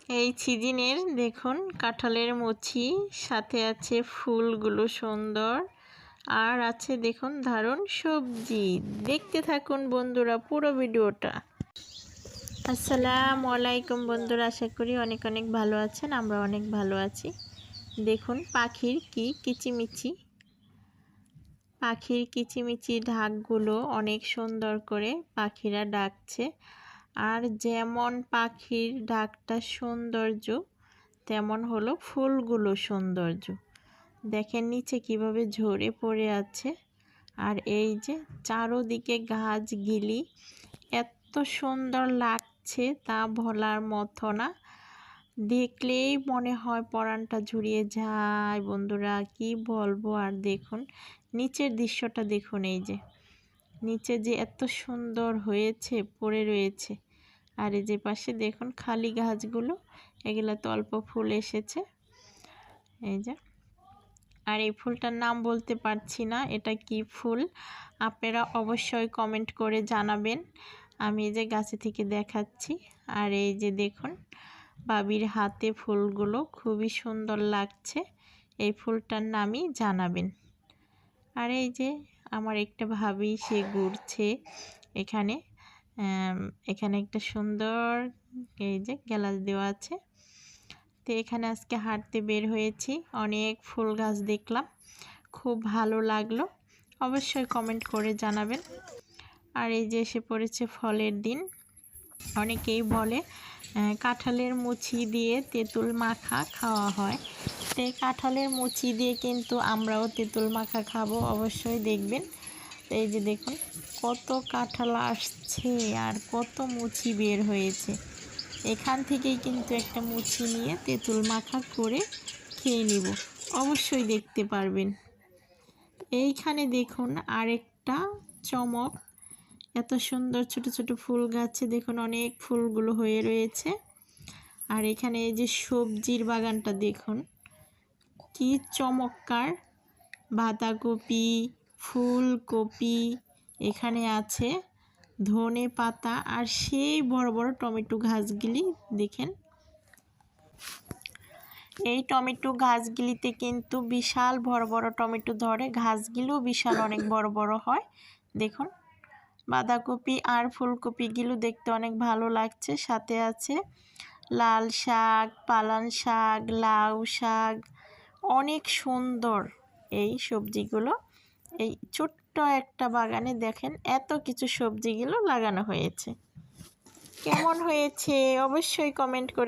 এই সিজনের দেখুন কাঁঠালের মুচি, সাথে আছে ফুলগুলো সুন্দর, আর আছে দেখুন দারুণ সবজি। দেখতে থাকুন বন্ধুরা পুরো ভিডিওটা। আসসালামু আলাইকুম বন্ধুরা, আশা করি অনেক অনেক ভালো আছেন। আমরা অনেক ভালো আছি। দেখুন পাখির কিচিমিচি ঢাকগুলো অনেক সুন্দর করে পাখিরা ডাকছে। আর যেমন পাখির ডাকটা সৌন্দর্য, তেমন হলো ফুলগুলো সৌন্দর্য। দেখেন নিচে কিভাবে ঝরে পড়ে আছে। আর এই যে চারোদিকে গাছগুলি এত সুন্দর লাগছে তা বলার মতো না। দেখলেই মনে হয় পরাণটা জুড়িয়ে যায় বন্ধুরা, কি বলবো। আর দেখুন নিচের দৃশ্যটা দেখুন, এই যে নিচে যে এত সুন্দর হয়েছে পড়ে রয়েছে। আর এই যে পাশে দেখুন খালি গাছগুলো, এগুলো তো অল্প ফুল এসেছে, এই যে। আর এই ফুলটার নাম বলতে পারছি না, এটা কি ফুল আপনারা অবশ্যই কমেন্ট করে জানাবেন। আমি এই যে গাছে থেকে দেখাচ্ছি। আর এই যে দেখুন বাবির হাতে ফুলগুলো খুবই সুন্দর লাগছে, এই ফুলটার নামই জানাবেন। আর এই যে আমার একটা ভাবি, সে ঘুরছে এখানে। এখানে একটা সুন্দর এই যে গ্লাস দেওয়া আছে। তো এখানে আজকে হাঁটতে বের হয়েছি, অনেক ফুল গাছ দেখলাম, খুব ভালো লাগলো। অবশ্যই কমেন্ট করে জানাবেন। আর এই যে এসে পড়েছে ফলের দিন। অনেকেই বলে কাঁঠালের মুচি দিয়ে তেঁতুল মাখা খাওয়া হয়। তো এই কাঁঠালের মুচি দিয়ে কিন্তু আমরাও তেঁতুল মাখা খাবো, অবশ্যই দেখবেন। এই যে দেখুন কত কাঁঠাল আসছে আর কত মুচি বের হয়েছে। এখান থেকেই কিন্তু একটা মুচি নিয়ে তেঁতুল মাখা করে খেয়ে নিব, অবশ্যই দেখতে পারবেন। এইখানে দেখুন আরেকটা চমক, এত সুন্দর ছোট ছোট ফুল গাছে দেখুন অনেক ফুলগুলো হয়ে রয়েছে। আর এখানে এই যে সবজির বাগানটা দেখুন কি চমৎকার, বাঁধাকপি, ফুলকপি, এখানে আছে ধনে পাতা, আর সেই বড় বড় টমেটো গাছগুলি দেখেন। এই টমেটো গাছগুলিতে কিন্তু বিশাল বড় বড় টমেটো ধরে, গাছগুলো বিশাল অনেক বড় বড় হয়। দেখুন বাঁধাকপি আর ফুলকপিগুলো দেখতে অনেক ভালো লাগছে। সাথে আছে লাল শাক, পালং শাক, লাউ শাক, অনেক সুন্দর এই সবজিগুলো। এই ছোট্ট একটা বাগানে দেখেন এত কিছু সবজিগুলো লাগানো হয়েছে। কেমন হয়েছে অবশ্যই কমেন্ট করে